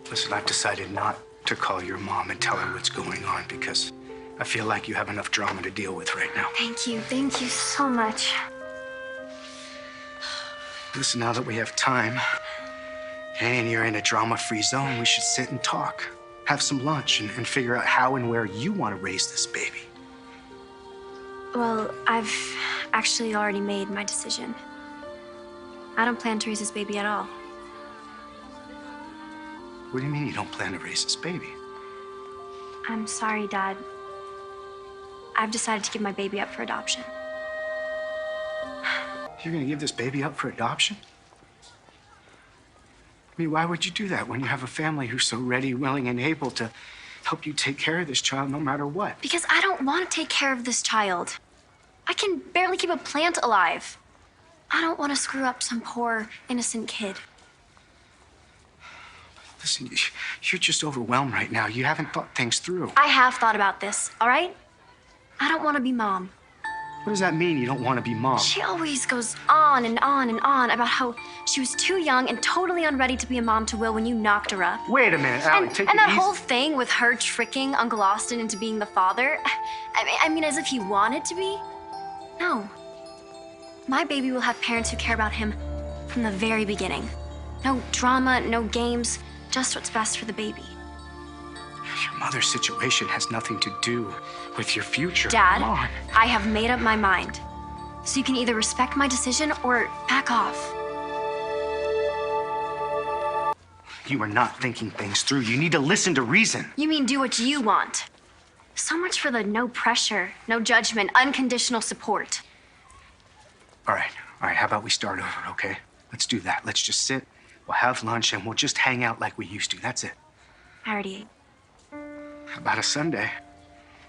Listen, I've decided not to call your mom and tell her what's going on because I feel like you have enough drama to deal with right now. Thank you so much. Listen, now that we have time and you're in a drama-free zone, we should sit and talk. Have some lunch and figure out how and where you want to raise this baby. Well, I've actually already made my decision. I don't plan to raise this baby at all. What do you mean you don't plan to raise this baby? I'm sorry, Dad. I've decided to give my baby up for adoption. You're gonna give this baby up for adoption? I mean, why would you do that when you have a family who's so ready, willing, and able to help you take care of this child no matter what? Because I don't want to take care of this child. I can barely keep a plant alive. I don't want to screw up some poor, innocent kid. Listen, you're just overwhelmed right now. You haven't thought things through. I have thought about this, all right? I don't want to be mom. What does that mean, you don't want to be mom? She always goes on and on and on about how she was too young and totally unready to be a mom to Will when you knocked her up. Wait a minute, Allie, take it easy. And that whole thing with her tricking Uncle Austin into being the father, I mean, as if he wanted to be? No. My baby will have parents who care about him from the very beginning. No drama, no games, just what's best for the baby. Your mother's situation has nothing to do with your future. Dad, Come on. I have made up my mind. So you can either respect my decision or back off. You are not thinking things through. You need to listen to reason. You mean do what you want. So much for the no pressure, no judgment, unconditional support. All right, how about we start over, okay? Let's do that. Let's just sit, we'll have lunch, and we'll just hang out like we used to. That's it. I already ate. How about a sundae?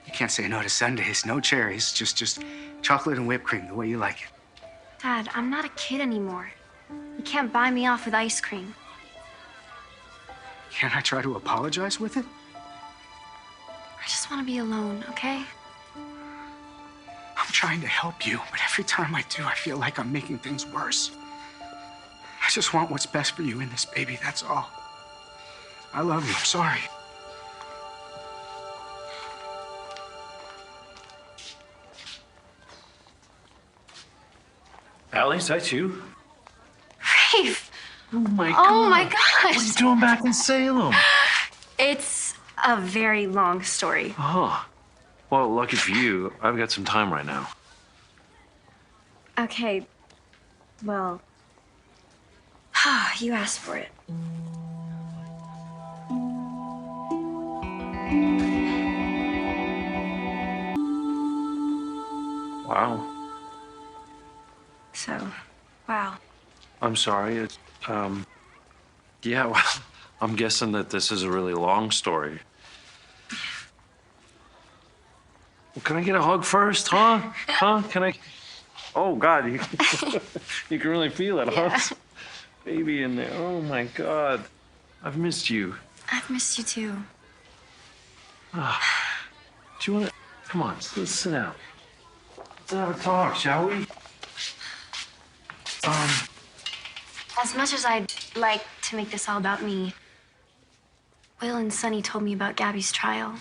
You can't say no to sundaes. No cherries, just chocolate and whipped cream, the way you like it. Dad, I'm not a kid anymore. You can't buy me off with ice cream. Can't I try to apologize with it? I just want to be alone, okay? I'm trying to help you, but every time I do, I feel like I'm making things worse. I just want what's best for you and this baby, that's all. I love you, I'm sorry. Allie, is that you? Rafe! Oh my gosh! What are you doing back in Salem? It's a very long story. Oh. Well, lucky for you, I've got some time right now. Okay, well, you asked for it. Wow. So, wow. I'm sorry. Yeah, well, I'm guessing that this is a really long story. Well, can I get a hug first, huh? Huh? Can I? Oh, God, you can really feel it, huh? Yeah. Baby in there. Oh, my God. I've missed you. I've missed you too. Do you want to? Come on, let's sit down. Let's have a talk, shall we? As much as I'd like to make this all about me, Will and Sunny told me about Gabby's trial.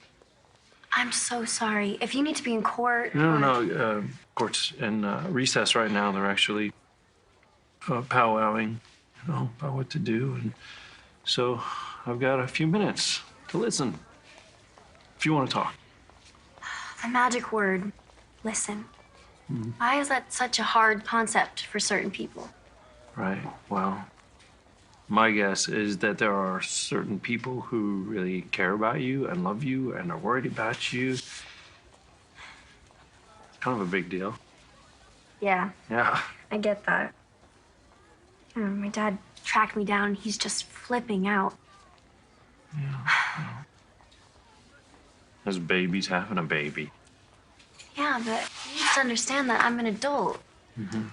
I'm so sorry. If you need to be in court... No, court's in recess right now. They're actually powwowing, about what to do. And so I've got a few minutes to listen, if you want to talk. The magic word, listen. Mm-hmm. Why is that such a hard concept for certain people? Right, well, my guess is that there are certain people who really care about you and love you and are worried about you. It's kind of a big deal. Yeah. Yeah. I get that. My dad tracked me down. He's just flipping out. Yeah. This baby's having a baby. Yeah, but you have to understand that I'm an adult. Mm-hmm.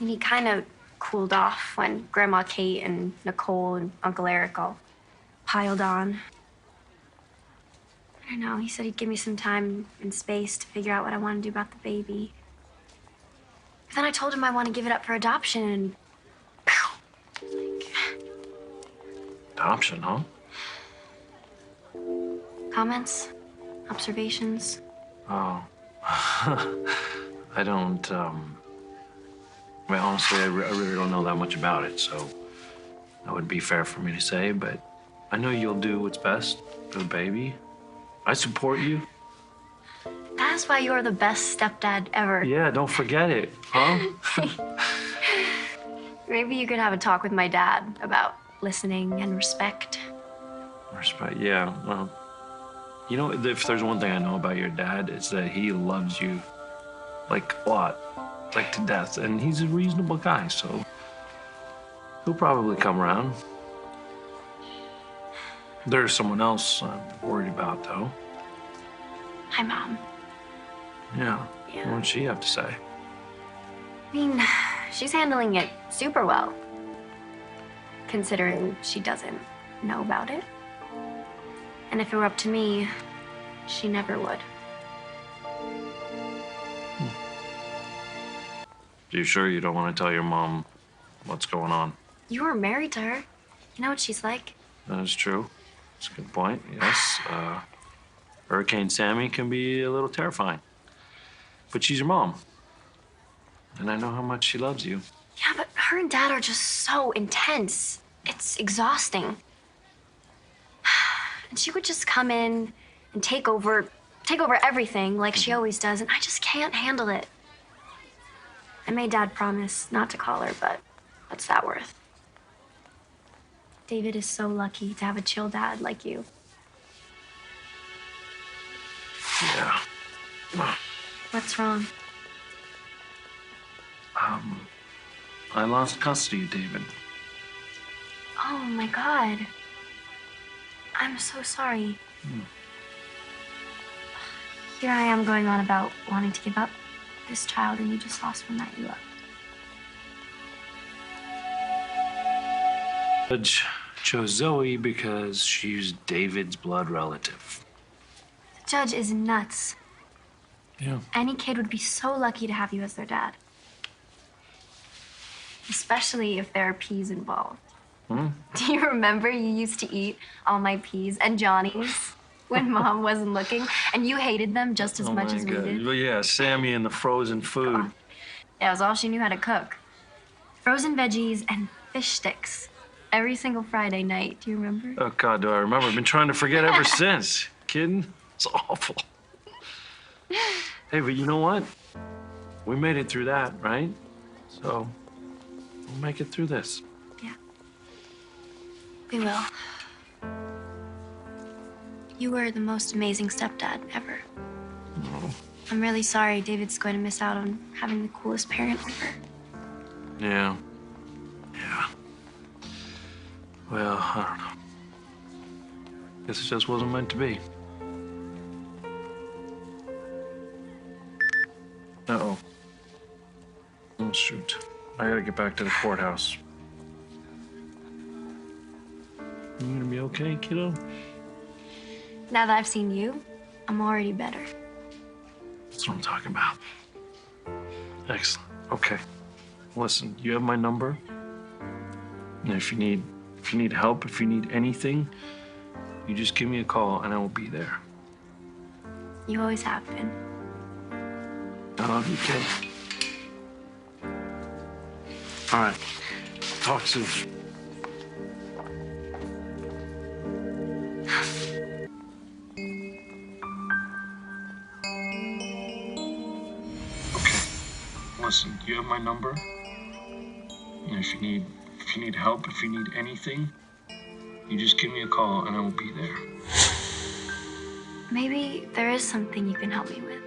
And he kind of cooled off when Grandma Kate and Nicole and Uncle Eric all piled on. I don't know. He said he'd give me some time and space to figure out what I want to do about the baby. But then I told him I want to give it up for adoption, and Adoption, huh? Comments? Observations? Oh. I don't, well, honestly, I really don't know that much about it, so that would be fair for me to say, but I know you'll do what's best for the baby. I support you. That's why you're the best stepdad ever. Yeah, don't forget it, huh? Maybe you could have a talk with my dad about listening and respect. Respect, yeah, well, you know, if there's one thing I know about your dad, it's that he loves you, like, a lot, like to death, and he's a reasonable guy, so he'll probably come around. There's someone else I'm worried about, though. Hi, Mom. Yeah. Yeah. What'd she have to say? I mean, she's handling it super well, considering she doesn't know about it. And if it were up to me, she never would. You sure you don't want to tell your mom what's going on? You were married to her. You know what she's like. That is true. That's a good point, yes. Hurricane Sammy can be a little terrifying. But she's your mom. And I know how much she loves you. Yeah, but her and Dad are just so intense. It's exhausting. And she would just come in and take over everything like she always does, and I just can't handle it. I made Dad promise not to call her, but what's that worth? David is so lucky to have a chill dad like you. Yeah. What's wrong? I lost custody of David. Oh my God. I'm so sorry. Here I am going on about wanting to give up this child, and you just lost one that you loved. Judge chose Zoe because she's David's blood relative. The judge is nuts. Yeah. Any kid would be so lucky to have you as their dad. Especially if there are peas involved. Hmm? Do you remember you used to eat all my peas and Johnny's when Mom wasn't looking, and you hated them just as much as we did? Well, yeah, Sammy and the frozen food. That was all she knew how to cook. Frozen veggies and fish sticks every single Friday night. Do you remember? Oh, God, do I remember? I've been trying to forget ever since. Kidding? It's awful. Hey, but you know what? We made it through that, right? So, we'll make it through this. Yeah. We will. You were the most amazing stepdad ever. Oh. I'm really sorry David's going to miss out on having the coolest parent ever. Yeah. Yeah. Well, I don't know. Guess it just wasn't meant to be. Uh-oh. Oh, shoot. I gotta get back to the courthouse. You gonna be okay, kiddo? Now that I've seen you, I'm already better. That's what I'm talking about. Excellent. Okay. Listen, you have my number. And if you need help, if you need anything, you just give me a call and I will be there. You always have been. I love you, kid. All right. Talk soon. Okay. Listen, you have my number. And if you need help, if you need anything, you just give me a call and I will be there. Maybe there is something you can help me with.